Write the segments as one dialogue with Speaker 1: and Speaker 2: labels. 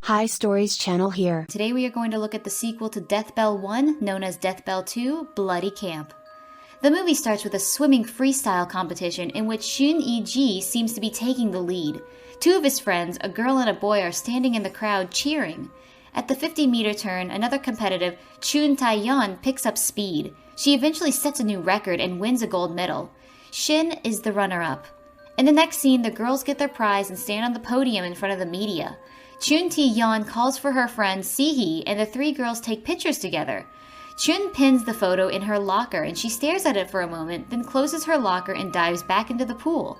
Speaker 1: Hi Stories channel here.
Speaker 2: Today we are going to look at the sequel to Death Bell 1, known as Death Bell 2, Bloody Camp. The movie starts with a swimming freestyle competition in which Shun E-ji seems to be taking the lead. Two of his friends, a girl and a boy, are standing in the crowd cheering. At the 50-meter turn, another competitive, Chun Tae-yeon, picks up speed. She eventually sets a new record and wins a gold medal. Shin is the runner-up. In the next scene, the girls get their prize and stand on the podium in front of the media. Chun Tae-yeon calls for her friend Si-hee, and the three girls take pictures together. Chun pins the photo in her locker and she stares at it for a moment, then closes her locker and dives back into the pool.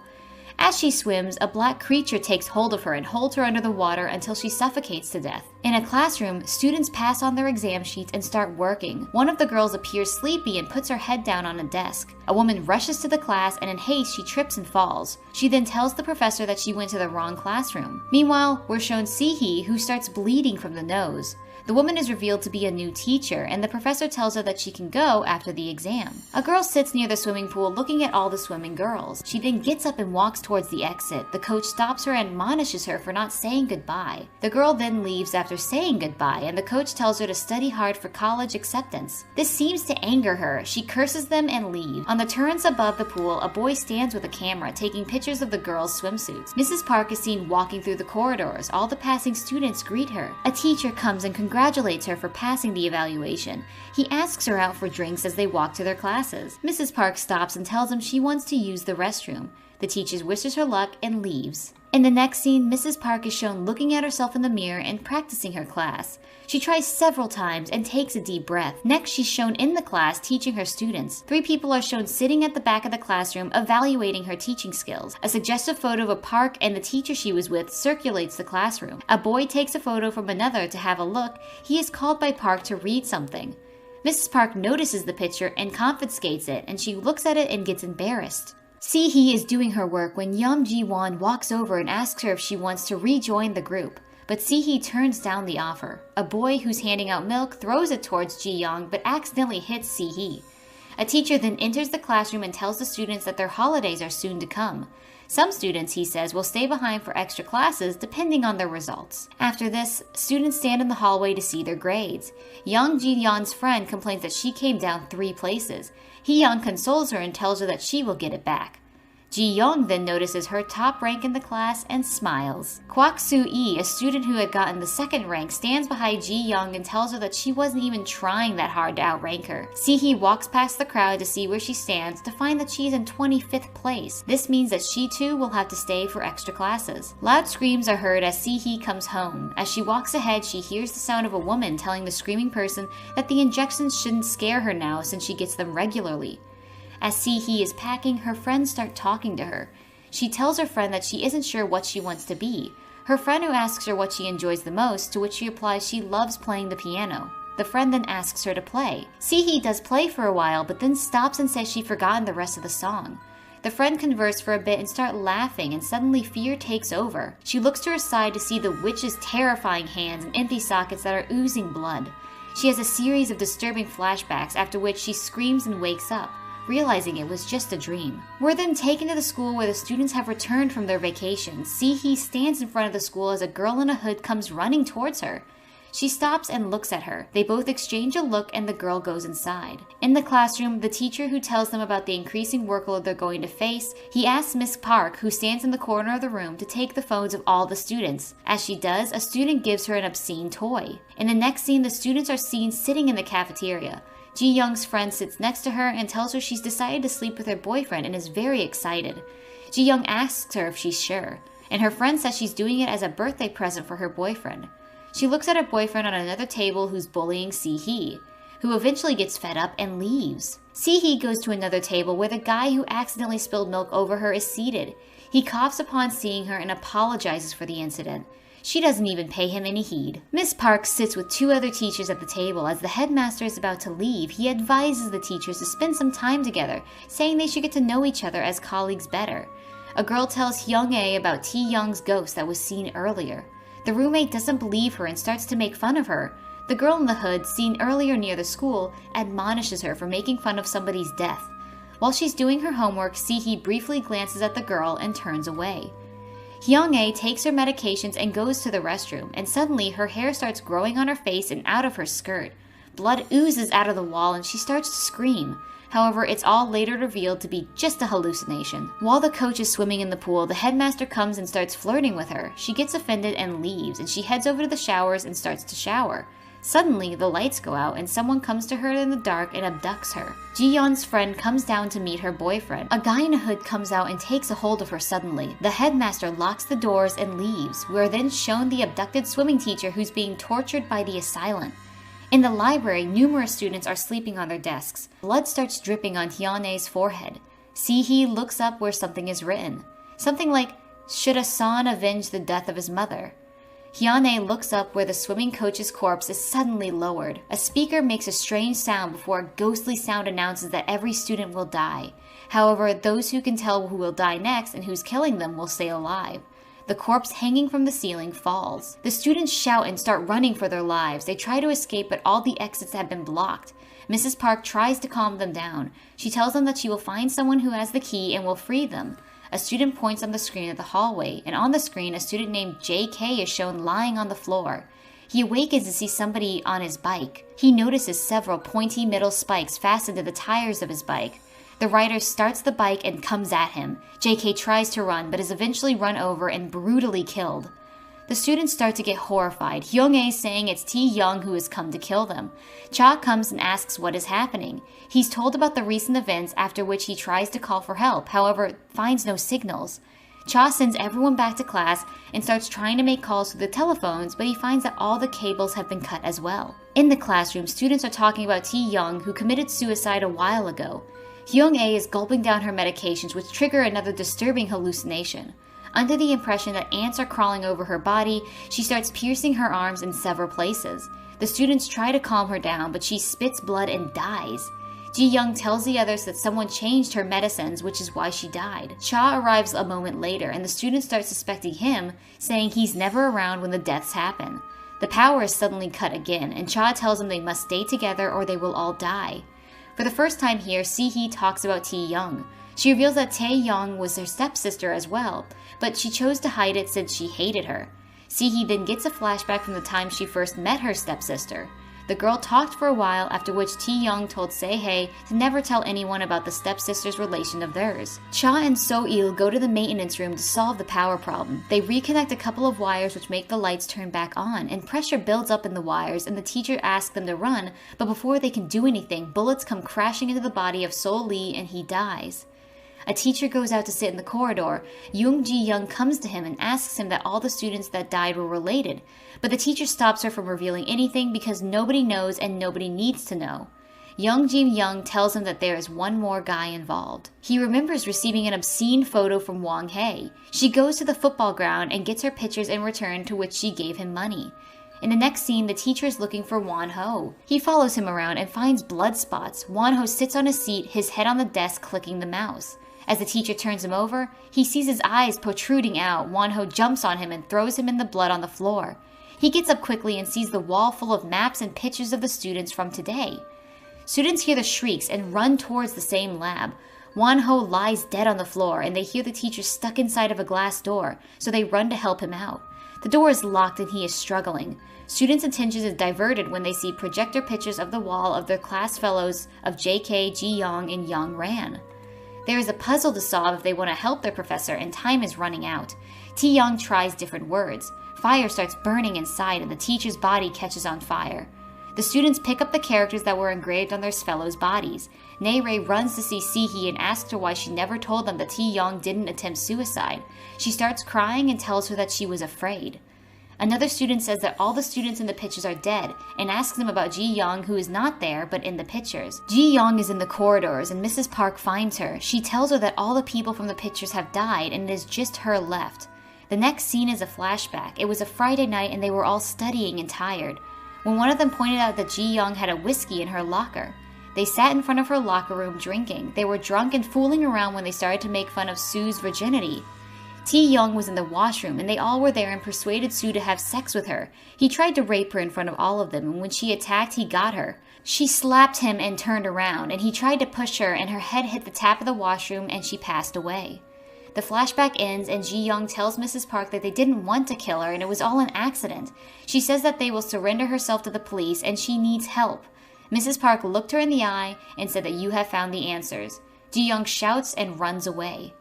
Speaker 2: As she swims, a black creature takes hold of her and holds her under the water until she suffocates to death. In a classroom, students pass on their exam sheets and start working. One of the girls appears sleepy and puts her head down on a desk. A woman rushes to the class and in haste she trips and falls. She then tells the professor that she went to the wrong classroom. Meanwhile, we're shown Si-hee, who starts bleeding from the nose. The woman is revealed to be a new teacher, and the professor tells her that she can go after the exam. A girl sits near the swimming pool looking at all the swimming girls. She then gets up and walks towards the exit. The coach stops her and admonishes her for not saying goodbye. The girl then leaves after saying goodbye, and the coach tells her to study hard for college acceptance. This seems to anger her. She curses them and leaves. On the turrets above the pool, a boy stands with a camera, taking pictures of the girls' swimsuits. Mrs. Park is seen walking through the corridors. All the passing students greet her. A teacher comes and congratulates her for passing the evaluation. He asks her out for drinks as they walk to their classes. Mrs. Park stops and tells him she wants to use the restroom. The teacher wishes her luck and leaves. In the next scene, Mrs. Park is shown looking at herself in the mirror and practicing her class. She tries several times and takes a deep breath. Next, she's shown in the class teaching her students. Three people are shown sitting at the back of the classroom evaluating her teaching skills. A suggestive photo of a Park and the teacher she was with circulates the classroom. A boy takes a photo from another to have a look. He is called by Park to read something. Mrs. Park notices the picture and confiscates it, and she looks at it and gets embarrassed. Si-hee is doing her work when Yeom Ji-won walks over and asks her if she wants to rejoin the group. But Si-hee turns down the offer. A boy who's handing out milk throws it towards Ji-young but accidentally hits Si-hee. A teacher then enters the classroom and tells the students that their holidays are soon to come. Some students, he says, will stay behind for extra classes depending on their results. After this, students stand in the hallway to see their grades. Young Ji-yeon's friend complains that she came down 3 places. Hee-young consoles her and tells her that she will get it back. Ji-young then notices her top rank in the class and smiles. Kwak Soo-yi, a student who had gotten the 2nd rank, stands behind Ji-young and tells her that she wasn't even trying that hard to outrank her. Si-hee walks past the crowd to see where she stands to find that she's in 25th place. This means that she too will have to stay for extra classes. Loud screams are heard as Si-hee comes home. As she walks ahead, she hears the sound of a woman telling the screaming person that the injections shouldn't scare her now since she gets them regularly. As Si-hee is packing, her friends start talking to her. She tells her friend that she isn't sure what she wants to be. Her friend who asks her what she enjoys the most, to which she replies she loves playing the piano. The friend then asks her to play. Si-hee does play for a while, but then stops and says she'd forgotten the rest of the song. The friend converse for a bit and start laughing, and suddenly fear takes over. She looks to her side to see the witch's terrifying hands and empty sockets that are oozing blood. She has a series of disturbing flashbacks, after which she screams and wakes up, realizing it was just a dream. We're then taken to the school where the students have returned from their vacation. Si-hee stands in front of the school as a girl in a hood comes running towards her. She stops and looks at her. They both exchange a look and the girl goes inside. In the classroom, the teacher who tells them about the increasing workload they're going to face, he asks Miss Park, who stands in the corner of the room, to take the phones of all the students. As she does, a student gives her an obscene toy. In the next scene, the students are seen sitting in the cafeteria. Ji-young's friend sits next to her and tells her she's decided to sleep with her boyfriend and is very excited. Ji-young asks her if she's sure, and her friend says she's doing it as a birthday present for her boyfriend. She looks at her boyfriend on another table who's bullying Si-hee, who eventually gets fed up and leaves. Si-hee goes to another table where the guy who accidentally spilled milk over her is seated. He coughs upon seeing her and apologizes for the incident. She doesn't even pay him any heed. Miss Park sits with 2 other teachers at the table. As the headmaster is about to leave, he advises the teachers to spend some time together, saying they should get to know each other as colleagues better. A girl tells Hyung-ae about Tae-young's ghost that was seen earlier. The roommate doesn't believe her and starts to make fun of her. The girl in the hood, seen earlier near the school, admonishes her for making fun of somebody's death. While she's doing her homework, Si-hee briefly glances at the girl and turns away. Hyung-ae takes her medications and goes to the restroom, and suddenly her hair starts growing on her face and out of her skirt. Blood oozes out of the wall and she starts to scream. However, it's all later revealed to be just a hallucination. While the coach is swimming in the pool, the headmaster comes and starts flirting with her. She gets offended and leaves, and she heads over to the showers and starts to shower. Suddenly, the lights go out and someone comes to her in the dark and abducts her. Ji-yeon's friend comes down to meet her boyfriend. A guy in a hood comes out and takes a hold of her suddenly. The headmaster locks the doors and leaves. We are then shown the abducted swimming teacher who's being tortured by the assailant. In the library, numerous students are sleeping on their desks. Blood starts dripping on Hyun-ae's forehead. Si-hee looks up where something is written. Something like, "Should a son avenge the death of his mother?" Hyun-ae looks up where the swimming coach's corpse is suddenly lowered. A speaker makes a strange sound before a ghostly sound announces that every student will die. However, those who can tell who will die next and who's killing them will stay alive. The corpse hanging from the ceiling falls. The students shout and start running for their lives. They try to escape, but all the exits have been blocked. Mrs. Park tries to calm them down. She tells them that she will find someone who has the key and will free them. A student points on the screen at the hallway, and on the screen, a student named JK is shown lying on the floor. He awakens to see somebody on his bike. He notices several pointy metal spikes fastened to the tires of his bike. The rider starts the bike and comes at him. JK tries to run, but is eventually run over and brutally killed. The students start to get horrified, Hyung-ae saying it's Tae-young who has come to kill them. Cha comes and asks what is happening. He's told about the recent events, after which he tries to call for help, however, finds no signals. Cha sends everyone back to class and starts trying to make calls through the telephones, but he finds that all the cables have been cut as well. In the classroom, students are talking about Tae-young, who committed suicide a while ago. Hyung-ae is gulping down her medications, which trigger another disturbing hallucination. Under the impression that ants are crawling over her body, she starts piercing her arms in several places. The students try to calm her down, but she spits blood and dies. Ji-young tells the others that someone changed her medicines, which is why she died. Cha arrives a moment later, and the students start suspecting him, saying he's never around when the deaths happen. The power is suddenly cut again, and Cha tells them they must stay together or they will all die. For the first time here, Si-hee talks about Tae-young. She reveals that Tae-young was her stepsister as well, but she chose to hide it since she hated her. Si-hee then gets a flashback from the time she first met her stepsister. The girl talked for a while, after which Tae-young told Se-hae to never tell anyone about the stepsister's relation of theirs. Cha and So-il go to the maintenance room to solve the power problem. They reconnect a couple of wires which make the lights turn back on, and pressure builds up in the wires, and the teacher asks them to run, but before they can do anything, bullets come crashing into the body of Sol-lee and he dies. A teacher goes out to sit in the corridor. Young Ji-young comes to him and asks him that all the students that died were related, but the teacher stops her from revealing anything because nobody knows and nobody needs to know. Young Ji-young tells him that there is one more guy involved. He remembers receiving an obscene photo from Wang Hae. She goes to the football ground and gets her pictures in return, to which she gave him money. In the next scene, the teacher is looking for Won-ho. He follows him around and finds blood spots. Won-ho sits on a seat, his head on the desk, clicking the mouse. As the teacher turns him over, he sees his eyes protruding out. Won-ho jumps on him and throws him in the blood on the floor. He gets up quickly and sees the wall full of maps and pictures of the students from today. Students hear the shrieks and run towards the same lab. Won-ho lies dead on the floor, and they hear the teacher stuck inside of a glass door, so they run to help him out. The door is locked and he is struggling. Students' attention is diverted when they see projector pictures of the wall of their class fellows of JK, Ji-young, and Young Ran. There is a puzzle to solve if they want to help their professor, and time is running out. Tae-young tries different words. Fire starts burning inside, and the teacher's body catches on fire. The students pick up the characters that were engraved on their fellows' bodies. Nae-rae runs to see Si-hee and asks her why she never told them that Tae-young didn't attempt suicide. She starts crying and tells her that she was afraid. Another student says that all the students in the pictures are dead, and asks them about Ji-young, who is not there but in the pictures. Ji-young is in the corridors, and Mrs. Park finds her. She tells her that all the people from the pictures have died, and it is just her left. The next scene is a flashback. It was a Friday night, and they were all studying and tired, when one of them pointed out that Ji-young had a whiskey in her locker. They sat in front of her locker room drinking. They were drunk and fooling around when they started to make fun of Sue's virginity. Tae-young was in the washroom, and they all were there and persuaded Sue to have sex with her. He tried to rape her in front of all of them, and when she attacked, he got her. She slapped him and turned around, and he tried to push her, and her head hit the tap of the washroom, and she passed away. The flashback ends and Ji Young tells Mrs. Park that they didn't want to kill her and it was all an accident. She says that they will surrender herself to the police and she needs help. Mrs. Park looked her in the eye and said that you have found the answers. Ji Young shouts and runs away.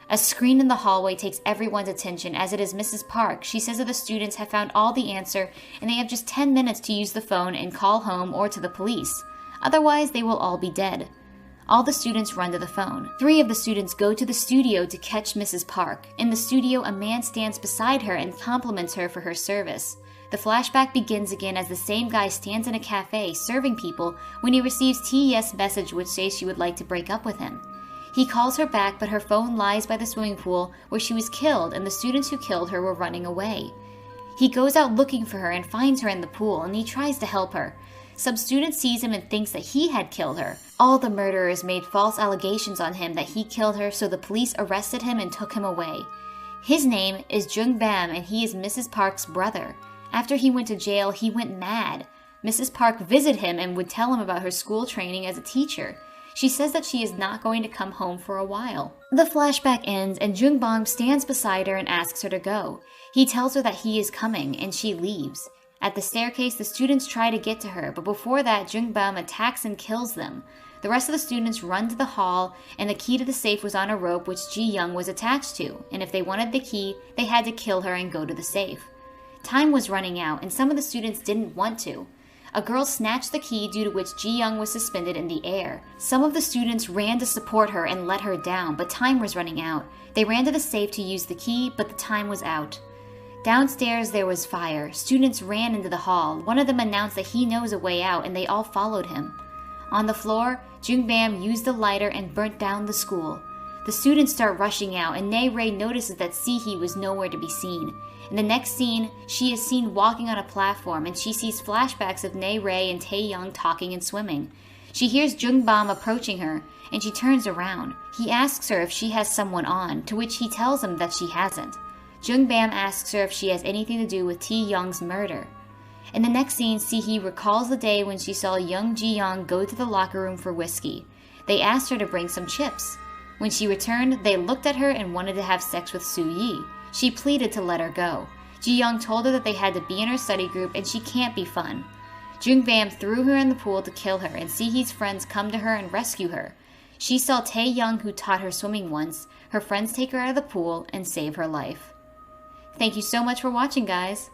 Speaker 2: A screen in the hallway takes everyone's attention as it is Mrs. Park. She says that the students have found all the answer and they have just 10 minutes to use the phone and call home or to the police. Otherwise, they will all be dead. All the students run to the phone. 3 of the students go to the studio to catch Mrs. Park. In the studio, a man stands beside her and compliments her for her service. The flashback begins again as the same guy stands in a cafe serving people when he receives TES message which says she would like to break up with him. He calls her back, but her phone lies by the swimming pool where she was killed and the students who killed her were running away. He goes out looking for her and finds her in the pool and he tries to help her. Some student sees him and thinks that he had killed her. All the murderers made false allegations on him that he killed her, so the police arrested him and took him away. His name is Jung Bam and he is Mrs. Park's brother. After he went to jail, he went mad. Mrs. Park visited him and would tell him about her school training as a teacher. She says that she is not going to come home for a while. The flashback ends and Jung Bam stands beside her and asks her to go. He tells her that he is coming and she leaves. At the staircase, the students try to get to her, but before that, Jung Bam attacks and kills them. The rest of the students run to the hall, and the key to the safe was on a rope which Ji Young was attached to, and if they wanted the key, they had to kill her and go to the safe. Time was running out, and some of the students didn't want to. A girl snatched the key due to which Ji Young was suspended in the air. Some of the students ran to support her and let her down, but time was running out. They ran to the safe to use the key, but the time was out. Downstairs there was fire. Students ran into the hall. One of them announced that he knows a way out and they all followed him. On the floor, Jung Bam used a lighter and burnt down the school. The students start rushing out and Nae Ray notices that Si-hee was nowhere to be seen. In the next scene, she is seen walking on a platform and she sees flashbacks of Nae Ray and Tae Young talking and swimming. She hears Jung Bam approaching her and she turns around. He asks her if she has someone on, to which he tells him that she hasn't. Jung Bam asks her if she has anything to do with Tae Young's murder. In the next scene, Si-hee recalls the day when she saw young Ji Young go to the locker room for whiskey. They asked her to bring some chips. When she returned, they looked at her and wanted to have sex with Soo-yi. She pleaded to let her go. Ji Young told her that they had to be in her study group and she can't be fun. Jung Bam threw her in the pool to kill her and Si-hee's friends come to her and rescue her. She saw Tae Young, who taught her swimming once. Her friends take her out of the pool and save her life. Thank you so much for watching, guys.